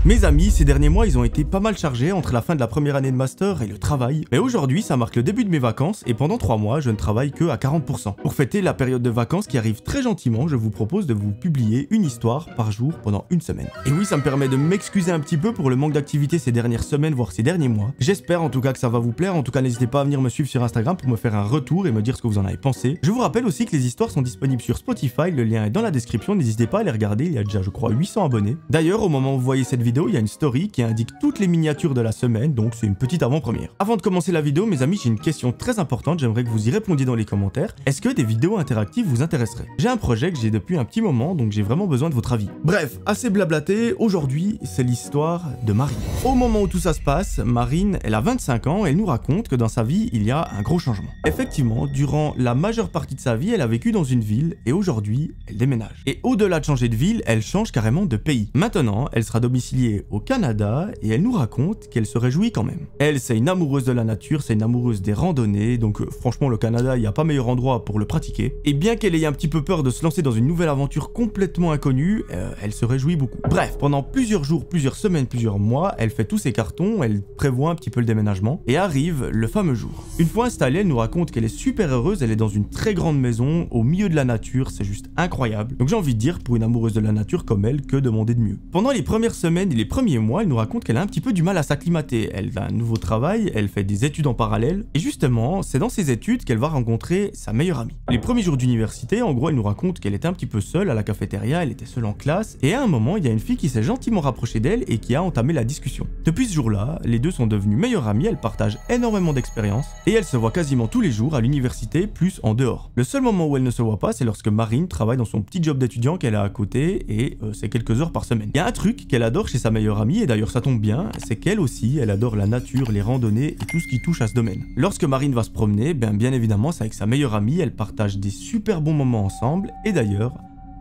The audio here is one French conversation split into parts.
Mes amis, ces derniers mois, ils ont été pas mal chargés entre la fin de la première année de master et le travail. Mais aujourd'hui, ça marque le début de mes vacances et pendant 3 mois, je ne travaille que à 40%. Pour fêter la période de vacances qui arrive très gentiment, je vous propose de vous publier une histoire par jour pendant une semaine. Et oui, ça me permet de m'excuser un petit peu pour le manque d'activité ces dernières semaines, voire ces derniers mois. J'espère en tout cas que ça va vous plaire. En tout cas, n'hésitez pas à venir me suivre sur Instagram pour me faire un retour et me dire ce que vous en avez pensé. Je vous rappelle aussi que les histoires sont disponibles sur Spotify, le lien est dans la description, n'hésitez pas à les regarder, il y a déjà je crois 800 abonnés. D'ailleurs, au moment où vous voyez cette vidéo, il y a une story qui indique toutes les miniatures de la semaine, donc c'est une petite avant-première. Avant de commencer la vidéo, mes amis, j'ai une question très importante, j'aimerais que vous y répondiez dans les commentaires. Est-ce que des vidéos interactives vous intéresseraient? J'ai un projet que j'ai depuis un petit moment, donc j'ai vraiment besoin de votre avis. Bref, assez blablaté, aujourd'hui, c'est l'histoire de Marine. Au moment où tout ça se passe, Marine, elle a 25 ans et elle nous raconte que dans sa vie, il y a un gros changement. Effectivement, durant la majeure partie de sa vie, elle a vécu dans une ville et aujourd'hui, elle déménage. Et au-delà de changer de ville, elle change carrément de pays. Maintenant, elle sera domiciliée au Canada et elle nous raconte qu'elle se réjouit quand même. Elle, c'est une amoureuse de la nature, c'est une amoureuse des randonnées, donc franchement le Canada, il n'y a pas meilleur endroit pour le pratiquer. Et bien qu'elle ait un petit peu peur de se lancer dans une nouvelle aventure complètement inconnue, elle se réjouit beaucoup. Bref, pendant plusieurs jours, plusieurs semaines, plusieurs mois, elle fait tous ses cartons, elle prévoit un petit peu le déménagement, et arrive le fameux jour. Une fois installée, elle nous raconte qu'elle est super heureuse, elle est dans une très grande maison, au milieu de la nature, c'est juste incroyable. Donc j'ai envie de dire, pour une amoureuse de la nature comme elle, que demander de mieux. Pendant les premières semaines et les premiers mois, elle nous raconte qu'elle a un petit peu du mal à s'acclimater. Elle a un nouveau travail, elle fait des études en parallèle, et justement, c'est dans ces études qu'elle va rencontrer sa meilleure amie. Les premiers jours d'université, en gros, elle nous raconte qu'elle était un petit peu seule à la cafétéria, elle était seule en classe, et à un moment, il y a une fille qui s'est gentiment rapprochée d'elle et qui a entamé la discussion. Depuis ce jour-là, les deux sont devenus meilleures amies, elles partagent énormément d'expériences, et elles se voient quasiment tous les jours à l'université, plus en dehors. Le seul moment où elles ne se voient pas, c'est lorsque Marine travaille dans son petit job d'étudiant qu'elle a à côté, et c'est quelques heures par semaine. Il y a un truc qu'elle adore chez sa meilleure amie, et d'ailleurs ça tombe bien, c'est qu'elle aussi, elle adore la nature, les randonnées et tout ce qui touche à ce domaine. Lorsque Marine va se promener, bien évidemment, c'est avec sa meilleure amie, elle partage des super bons moments ensemble, et d'ailleurs,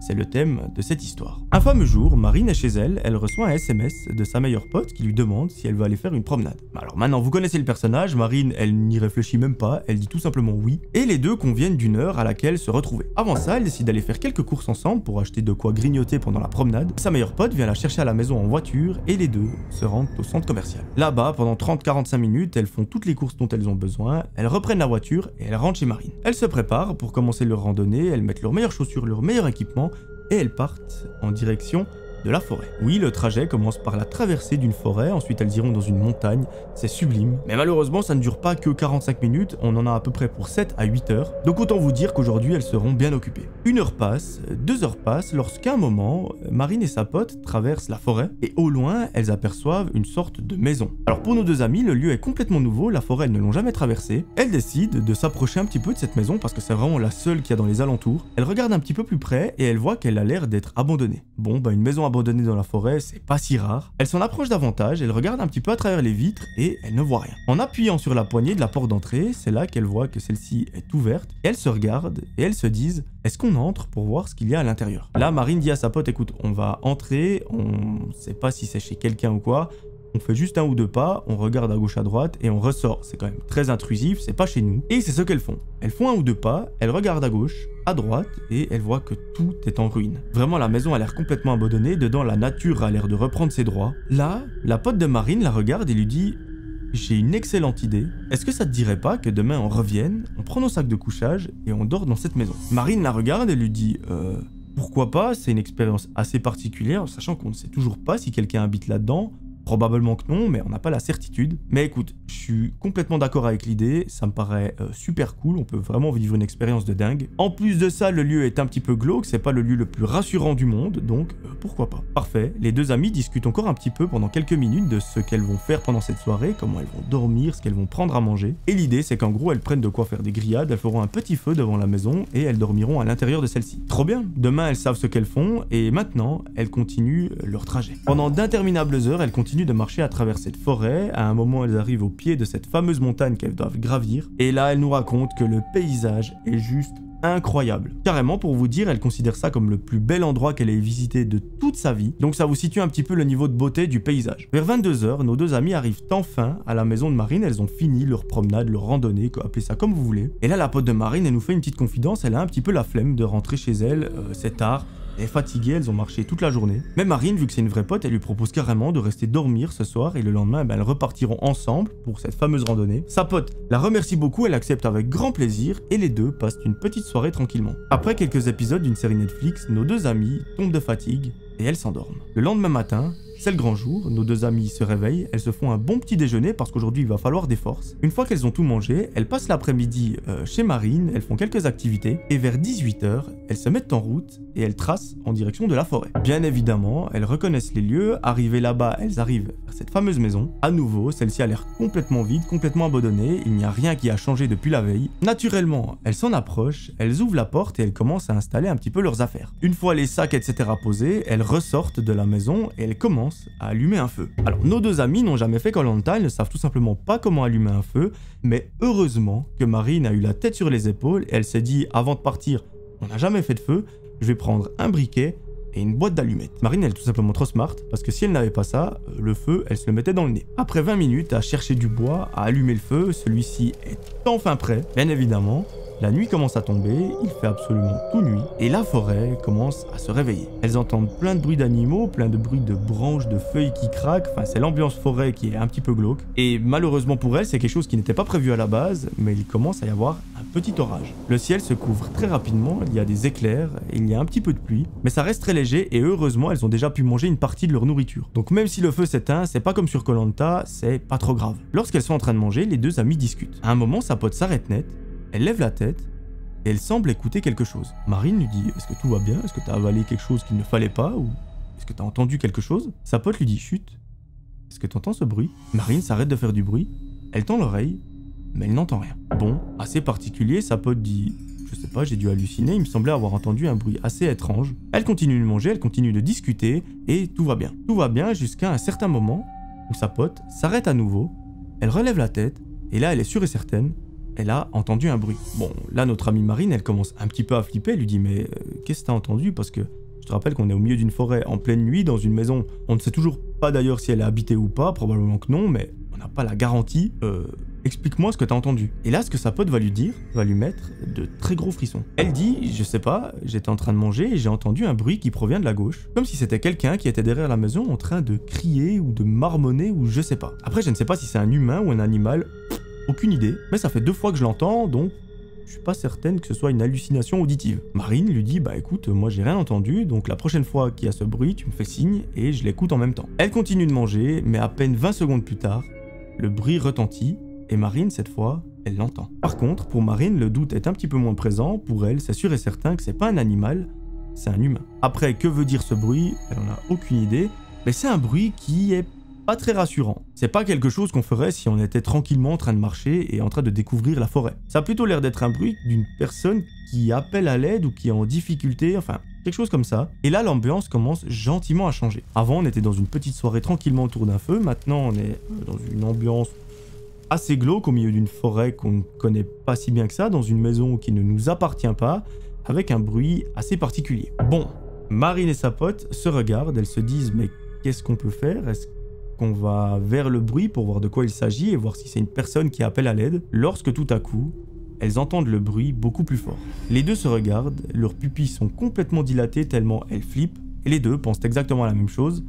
c'est le thème de cette histoire. Un fameux jour, Marine est chez elle, elle reçoit un SMS de sa meilleure pote qui lui demande si elle veut aller faire une promenade. Alors maintenant, vous connaissez le personnage, Marine, elle n'y réfléchit même pas, elle dit tout simplement oui, et les deux conviennent d'une heure à laquelle se retrouver. Avant ça, elle décide d'aller faire quelques courses ensemble pour acheter de quoi grignoter pendant la promenade. Sa meilleure pote vient la chercher à la maison en voiture, et les deux se rendent au centre commercial. Là-bas, pendant 30-45 minutes, elles font toutes les courses dont elles ont besoin, elles reprennent la voiture et elles rentrent chez Marine. Elles se préparent pour commencer leur randonnée, elles mettent leurs meilleures chaussures, leur meilleur équipement, et elles partent en direction de la forêt. Oui, le trajet commence par la traversée d'une forêt, ensuite elles iront dans une montagne, c'est sublime. Mais malheureusement, ça ne dure pas que 45 minutes, on en a à peu près pour 7 à 8 heures. Donc autant vous dire qu'aujourd'hui, elles seront bien occupées. 1 heure passe, 2 heures passent, lorsqu'à un moment, Marine et sa pote traversent la forêt, et au loin, elles aperçoivent une sorte de maison. Alors pour nos deux amis, le lieu est complètement nouveau, la forêt, elles ne l'ont jamais traversée. Elles décident de s'approcher un petit peu de cette maison, parce que c'est vraiment la seule qu'il y a dans les alentours. Elles regardent un petit peu plus près, et elles voient qu'elle a l'air d'être abandonnée. Bon, une maison abandonnée dans la forêt, c'est pas si rare. Elle s'en approche davantage, elle regarde un petit peu à travers les vitres et elle ne voit rien. En appuyant sur la poignée de la porte d'entrée, c'est là qu'elle voit que celle-ci est ouverte. Elles se regardent et elles se disent « Est-ce qu'on entre pour voir ce qu'il y a à l'intérieur ?» Là, Marine dit à sa pote « Écoute, on va entrer, on sait pas si c'est chez quelqu'un ou quoi. » On fait juste 1 ou 2 pas, on regarde à gauche à droite et on ressort. C'est quand même très intrusif, c'est pas chez nous. Et c'est ce qu'elles font. Elles font 1 ou 2 pas, elles regardent à gauche, à droite et elles voient que tout est en ruine. Vraiment, la maison a l'air complètement abandonnée, dedans la nature a l'air de reprendre ses droits. Là, la pote de Marine la regarde et lui dit « J'ai une excellente idée. Est-ce que ça te dirait pas que demain on revienne, on prend nos sacs de couchage et on dort dans cette maison ?» Marine la regarde et lui dit « Pourquoi pas, c'est une expérience assez particulière, sachant qu'on ne sait toujours pas si quelqu'un habite là-dedans. » Probablement que non, mais on n'a pas la certitude. Mais écoute, je suis complètement d'accord avec l'idée, ça me paraît super cool, on peut vraiment vivre une expérience de dingue. En plus de ça, le lieu est un petit peu glauque, c'est pas le lieu le plus rassurant du monde, donc pourquoi pas. Parfait, les deux amies discutent encore un petit peu pendant quelques minutes de ce qu'elles vont faire pendant cette soirée, comment elles vont dormir, ce qu'elles vont prendre à manger. Et l'idée, c'est qu'en gros, elles prennent de quoi faire des grillades, elles feront un petit feu devant la maison et elles dormiront à l'intérieur de celle-ci. Trop bien, demain elles savent ce qu'elles font et maintenant, elles continuent leur trajet. Pendant d'interminables heures, elles continuent de marcher à travers cette forêt. À un moment, elles arrivent au pied de cette fameuse montagne qu'elles doivent gravir. Et là, elles nous racontent que le paysage est juste incroyable. Carrément, pour vous dire, elle considère ça comme le plus bel endroit qu'elle ait visité de toute sa vie. Donc ça vous situe un petit peu le niveau de beauté du paysage. Vers 22 h, nos deux amies arrivent enfin à la maison de Marine. Elles ont fini leur promenade, leur randonnée, appelez ça comme vous voulez. Et là, la pote de Marine, elle nous fait une petite confidence. Elle a un petit peu la flemme de rentrer chez elle, c'est tard. Elle est fatiguée, elles ont marché toute la journée. Mais Marine, vu que c'est une vraie pote, elle lui propose carrément de rester dormir ce soir et le lendemain, elles repartiront ensemble pour cette fameuse randonnée. Sa pote la remercie beaucoup, elle accepte avec grand plaisir et les deux passent une petite soirée tranquillement. Après quelques épisodes d'une série Netflix, nos deux amies tombent de fatigue et elles s'endorment. Le lendemain matin, c'est le grand jour, nos deux amies se réveillent, elles se font un bon petit déjeuner parce qu'aujourd'hui il va falloir des forces. Une fois qu'elles ont tout mangé, elles passent l'après-midi chez Marine, elles font quelques activités et vers 18 h, elles se mettent en route et elles tracent en direction de la forêt. Bien évidemment, elles reconnaissent les lieux, arrivées là-bas, elles arrivent vers cette fameuse maison. À nouveau, celle-ci a l'air complètement vide, complètement abandonnée, il n'y a rien qui a changé depuis la veille. Naturellement, elles s'en approchent, elles ouvrent la porte et elles commencent à installer un petit peu leurs affaires. Une fois les sacs etc. posés, elles ressortent de la maison et elles commencent à allumer un feu. Alors nos deux amis n'ont jamais fait Koh-Lanta, elles ne savent tout simplement pas comment allumer un feu, mais heureusement que Marine a eu la tête sur les épaules et elle s'est dit avant de partir, on n'a jamais fait de feu, je vais prendre un briquet et une boîte d'allumettes. Marine elle est tout simplement trop smart parce que si elle n'avait pas ça, le feu elle se le mettait dans le nez. Après 20 minutes à chercher du bois, à allumer le feu, celui-ci est enfin prêt, bien évidemment. La nuit commence à tomber, il fait absolument tout nuit, et la forêt commence à se réveiller. Elles entendent plein de bruits d'animaux, plein de bruits de branches, de feuilles qui craquent, enfin c'est l'ambiance forêt qui est un petit peu glauque. Et malheureusement pour elles, c'est quelque chose qui n'était pas prévu à la base, mais il commence à y avoir un petit orage. Le ciel se couvre très rapidement, il y a des éclairs, il y a un petit peu de pluie, mais ça reste très léger et heureusement elles ont déjà pu manger une partie de leur nourriture. Donc même si le feu s'éteint, c'est pas comme sur Koh-Lanta, c'est pas trop grave. Lorsqu'elles sont en train de manger, les deux amies discutent. À un moment, sa pote s'arrête net. Elle lève la tête et elle semble écouter quelque chose. Marine lui dit « Est-ce que tout va bien? Est-ce que t'as avalé quelque chose qu'il ne fallait pas? Ou est-ce que t'as entendu quelque chose ?» Sa pote lui dit « Chut, est-ce que t'entends ce bruit ?» Marine s'arrête de faire du bruit, elle tend l'oreille, mais elle n'entend rien. Bon, assez particulier, sa pote dit « Je sais pas, j'ai dû halluciner, il me semblait avoir entendu un bruit assez étrange. » Elle continue de manger, elle continue de discuter et tout va bien. Tout va bien jusqu'à un certain moment où sa pote s'arrête à nouveau, elle relève la tête et là elle est sûre et certaine, elle a entendu un bruit. Bon, là, notre amie Marine, elle commence un petit peu à flipper. Elle lui dit, mais qu'est-ce que t'as entendu? Parce que je te rappelle qu'on est au milieu d'une forêt, en pleine nuit, dans une maison. On ne sait toujours pas d'ailleurs si elle est habitée ou pas, probablement que non, mais on n'a pas la garantie. Explique-moi ce que t'as entendu. Et là, ce que sa pote va lui dire, va lui mettre de très gros frissons. Elle dit, je sais pas, j'étais en train de manger et j'ai entendu un bruit qui provient de la gauche. Comme si c'était quelqu'un qui était derrière la maison en train de crier ou de marmonner ou je sais pas. Après, je ne sais pas si c'est un humain ou un animal. Aucune idée, mais ça fait 2 fois que je l'entends, donc je suis pas certaine que ce soit une hallucination auditive. Marine lui dit, bah écoute, moi j'ai rien entendu, donc la prochaine fois qu'il y a ce bruit, tu me fais signe et je l'écoute en même temps. Elle continue de manger, mais à peine 20 secondes plus tard, le bruit retentit, et Marine, cette fois, elle l'entend. Par contre, pour Marine, le doute est un petit peu moins présent, pour elle, c'est sûr et certain que c'est pas un animal, c'est un humain. Après, que veut dire ce bruit? Elle en a aucune idée, mais c'est un bruit qui est pas très rassurant. C'est pas quelque chose qu'on ferait si on était tranquillement en train de marcher et en train de découvrir la forêt. Ça a plutôt l'air d'être un bruit d'une personne qui appelle à l'aide ou qui est en difficulté, enfin quelque chose comme ça. Et là l'ambiance commence gentiment à changer. Avant on était dans une petite soirée tranquillement autour d'un feu, maintenant on est dans une ambiance assez glauque au milieu d'une forêt qu'on ne connaît pas si bien que ça, dans une maison qui ne nous appartient pas, avec un bruit assez particulier. Bon, Marine et sa pote se regardent, elles se disent mais qu'est-ce qu'on peut faire? Est-ce qu'on va vers le bruit pour voir de quoi il s'agit et voir si c'est une personne qui appelle à l'aide, lorsque tout à coup, elles entendent le bruit beaucoup plus fort. Les deux se regardent, leurs pupilles sont complètement dilatées tellement elles flippent, et les deux pensent exactement la même chose.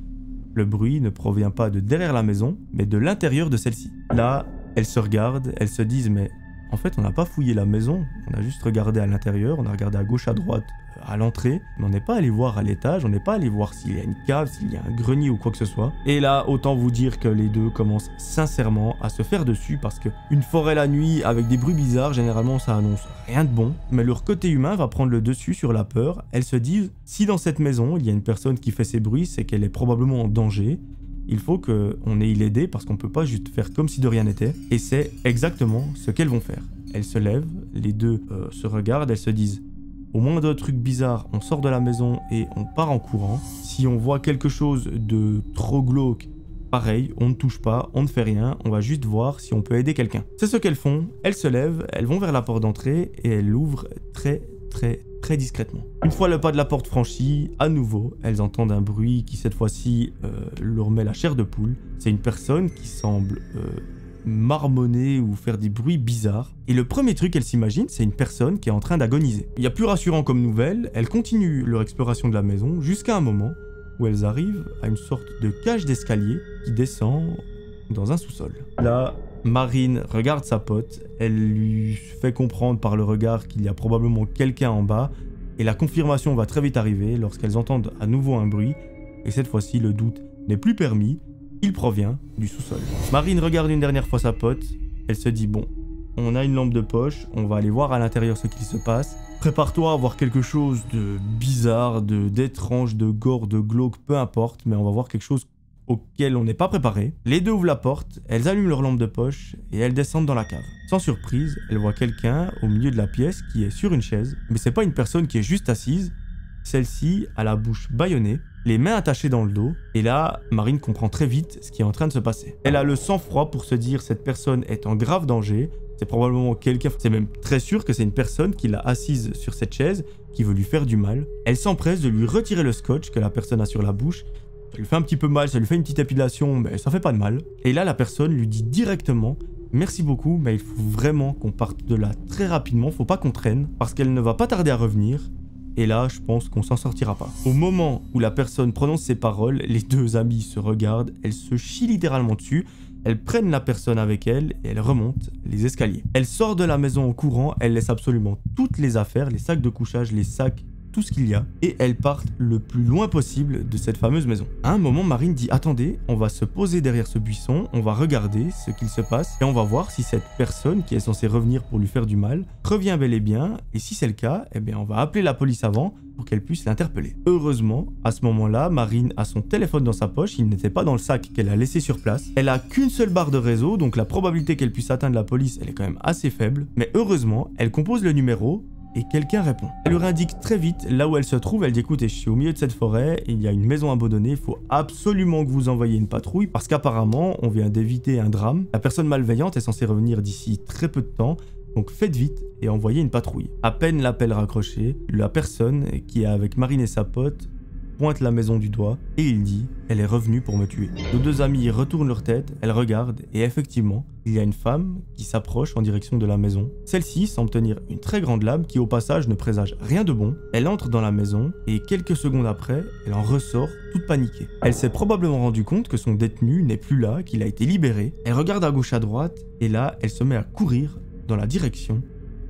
Le bruit ne provient pas de derrière la maison, mais de l'intérieur de celle-ci. Là, elles se regardent, elles se disent mais en fait on n'a pas fouillé la maison, on a juste regardé à l'intérieur, on a regardé à gauche à droite, à l'entrée, mais on n'est pas allé voir à l'étage, on n'est pas allé voir s'il y a une cave, s'il y a un grenier ou quoi que ce soit. Et là, autant vous dire que les deux commencent sincèrement à se faire dessus parce que une forêt la nuit avec des bruits bizarres, généralement ça annonce rien de bon. Mais leur côté humain va prendre le dessus sur la peur. Elles se disent, si dans cette maison il y a une personne qui fait ces bruits, c'est qu'elle est probablement en danger. Il faut qu'on aille l'aider parce qu'on peut pas juste faire comme si de rien n'était. Et c'est exactement ce qu'elles vont faire. Elles se lèvent, les deux se regardent, elles se disent au moindre truc bizarre, on sort de la maison et on part en courant. Si on voit quelque chose de trop glauque, pareil, on ne touche pas, on ne fait rien, on va juste voir si on peut aider quelqu'un. C'est ce qu'elles font, elles se lèvent, elles vont vers la porte d'entrée et elles l'ouvrent très discrètement. Une fois le pas de la porte franchi, à nouveau, elles entendent un bruit qui cette fois-ci leur met la chair de poule. C'est une personne qui semble marmonner ou faire des bruits bizarres. Et le premier truc qu'elle s'imagine, c'est une personne qui est en train d'agoniser. Il y a plus rassurant comme nouvelle, elles continuent leur exploration de la maison jusqu'à un moment où elles arrivent à une sorte de cage d'escalier qui descend dans un sous-sol. Là, Marine regarde sa pote, elle lui fait comprendre par le regard qu'il y a probablement quelqu'un en bas, et la confirmation va très vite arriver lorsqu'elles entendent à nouveau un bruit, et cette fois-ci le doute n'est plus permis, il provient du sous-sol. Marine regarde une dernière fois sa pote, elle se dit bon, on a une lampe de poche, on va aller voir à l'intérieur ce qu'il se passe. Prépare-toi à voir quelque chose de bizarre, d'étrange, de gore, de glauque, peu importe, mais on va voir quelque chose auquel on n'est pas préparé. Les deux ouvrent la porte, elles allument leur lampe de poche et elles descendent dans la cave. Sans surprise, elles voient quelqu'un au milieu de la pièce qui est sur une chaise, mais c'est pas une personne qui est juste assise. Celle-ci a la bouche bâillonnée, les mains attachées dans le dos, et là, Marine comprend très vite ce qui est en train de se passer. Elle a le sang-froid pour se dire cette personne est en grave danger, c'est probablement quelqu'un, c'est même très sûr que c'est une personne qui l'a assise sur cette chaise, qui veut lui faire du mal. Elle s'empresse de lui retirer le scotch que la personne a sur la bouche. Ça lui fait un petit peu mal, ça lui fait une petite épilation, mais ça fait pas de mal. Et là, la personne lui dit directement « Merci beaucoup, mais il faut vraiment qu'on parte de là très rapidement, faut pas qu'on traîne, parce qu'elle ne va pas tarder à revenir. » Et là, je pense qu'on s'en sortira pas. Au moment où la personne prononce ces paroles, les deux amies se regardent, elles se chient littéralement dessus. Elles prennent la personne avec elles et elles remontent les escaliers. Elle sort de la maison en courant, elle laisse absolument toutes les affaires, les sacs de couchage, les sacs, tout ce qu'il y a, et elles partent le plus loin possible de cette fameuse maison. À un moment, Marine dit « Attendez, on va se poser derrière ce buisson, on va regarder ce qu'il se passe, et on va voir si cette personne qui est censée revenir pour lui faire du mal, revient bel et bien, et si c'est le cas, eh bien on va appeler la police avant, pour qu'elle puisse l'interpeller. » Heureusement, à ce moment-là, Marine a son téléphone dans sa poche, il n'était pas dans le sac qu'elle a laissé sur place. Elle a qu'une seule barre de réseau, donc la probabilité qu'elle puisse atteindre la police, elle est quand même assez faible, mais heureusement, elle compose le numéro, et quelqu'un répond. Elle leur indique très vite là où elle se trouve, elle dit écoutez, je suis au milieu de cette forêt, il y a une maison abandonnée, il faut absolument que vous envoyiez une patrouille parce qu'apparemment on vient d'éviter un drame. La personne malveillante est censée revenir d'ici très peu de temps, donc faites vite et envoyez une patrouille. À peine l'appel raccroché, la personne qui est avec Marine et sa pote pointe la maison du doigt et il dit « Elle est revenue pour me tuer ». Nos deux amies retournent leur tête, elles regardent et effectivement, il y a une femme qui s'approche en direction de la maison. Celle-ci semble tenir une très grande lame qui au passage ne présage rien de bon. Elle entre dans la maison et quelques secondes après, elle en ressort toute paniquée. Elle s'est probablement rendue compte que son détenu n'est plus là, qu'il a été libéré. Elle regarde à gauche à droite et là, elle se met à courir dans la direction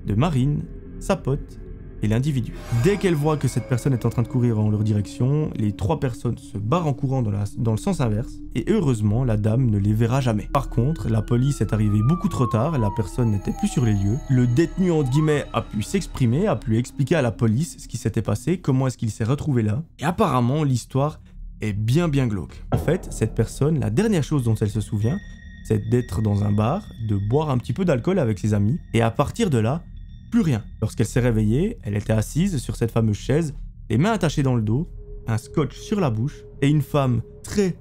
de Marine, sa pote et l'individu. Dès qu'elle voit que cette personne est en train de courir en leur direction, les trois personnes se barrent en courant dans le sens inverse et heureusement, la dame ne les verra jamais. Par contre, la police est arrivée beaucoup trop tard, la personne n'était plus sur les lieux. Le détenu entre guillemets a pu s'exprimer, a pu expliquer à la police ce qui s'était passé, comment est-ce qu'il s'est retrouvé là. Et apparemment, l'histoire est bien glauque. En fait, cette personne, la dernière chose dont elle se souvient, c'est d'être dans un bar, de boire un petit peu d'alcool avec ses amis et à partir de là, plus rien. Lorsqu'elle s'est réveillée, elle était assise sur cette fameuse chaise, les mains attachées dans le dos, un scotch sur la bouche, et une femme très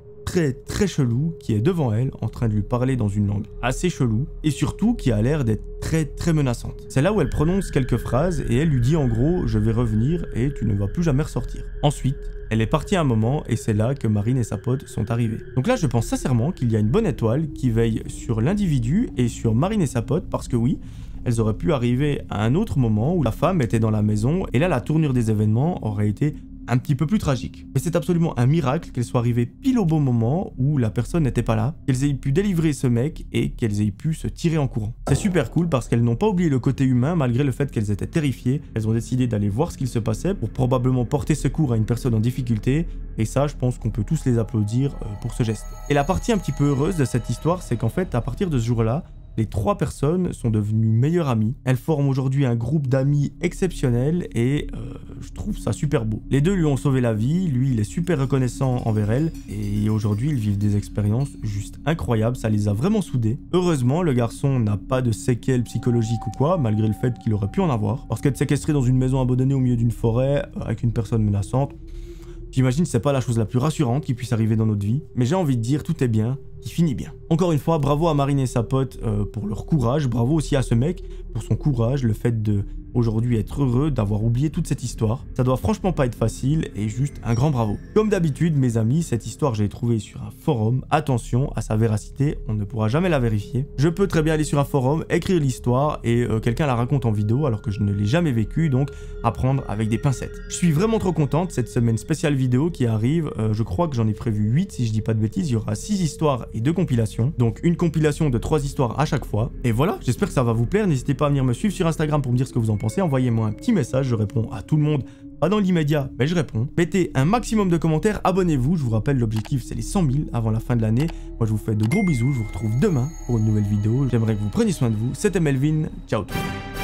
chelou qui est devant elle, en train de lui parler dans une langue assez chelou, et surtout qui a l'air d'être très menaçante. C'est là où elle prononce quelques phrases, et elle lui dit en gros « Je vais revenir et tu ne vas plus jamais ressortir ». Ensuite, elle est partie un moment et c'est là que Marine et sa pote sont arrivées. Donc là, je pense sincèrement qu'il y a une bonne étoile qui veille sur l'individu et sur Marine et sa pote parce que oui, elles auraient pu arriver à un autre moment où la femme était dans la maison et là, la tournure des événements aurait été un petit peu plus tragique. Mais c'est absolument un miracle qu'elle soit arrivée pile au bon moment où la personne n'était pas là, qu'elles aient pu délivrer ce mec et qu'elles aient pu se tirer en courant. C'est super cool parce qu'elles n'ont pas oublié le côté humain malgré le fait qu'elles étaient terrifiées. Elles ont décidé d'aller voir ce qu'il se passait pour probablement porter secours à une personne en difficulté et ça, je pense qu'on peut tous les applaudir pour ce geste. Et la partie un petit peu heureuse de cette histoire, c'est qu'en fait, à partir de ce jour-là, les trois personnes sont devenues meilleures amies. Elles forment aujourd'hui un groupe d'amis exceptionnel et je trouve ça super beau. Les deux lui ont sauvé la vie, lui il est super reconnaissant envers elle et aujourd'hui ils vivent des expériences juste incroyables, ça les a vraiment soudés. Heureusement, le garçon n'a pas de séquelles psychologiques ou quoi, malgré le fait qu'il aurait pu en avoir. Parce qu'être séquestré dans une maison abandonnée au milieu d'une forêt avec une personne menaçante, j'imagine que c'est pas la chose la plus rassurante qui puisse arriver dans notre vie, mais j'ai envie de dire tout est bien qui finit bien. Encore une fois, bravo à Marine et sa pote pour leur courage, bravo aussi à ce mec pour son courage, le fait de aujourd'hui être heureux d'avoir oublié toute cette histoire. Ça doit franchement pas être facile et juste un grand bravo. Comme d'habitude mes amis, cette histoire je l'ai trouvée sur un forum, attention à sa véracité, on ne pourra jamais la vérifier. Je peux très bien aller sur un forum, écrire l'histoire et quelqu'un la raconte en vidéo alors que je ne l'ai jamais vécu, donc à prendre avec des pincettes. Je suis vraiment trop contente, cette semaine spéciale vidéo qui arrive, je crois que j'en ai prévu 8 si je dis pas de bêtises, il y aura 6 histoires et 2 compilations, donc une compilation de 3 histoires à chaque fois. Et voilà, j'espère que ça va vous plaire, n'hésitez pas à venir me suivre sur Instagram pour me dire ce que vous en pensez, envoyez-moi un petit message, je réponds à tout le monde, pas dans l'immédiat, mais je réponds. Mettez un maximum de commentaires, abonnez-vous, je vous rappelle l'objectif c'est les 100 000 avant la fin de l'année. Moi je vous fais de gros bisous, je vous retrouve demain pour une nouvelle vidéo, j'aimerais que vous preniez soin de vous, c'était Melvin, ciao tout le monde.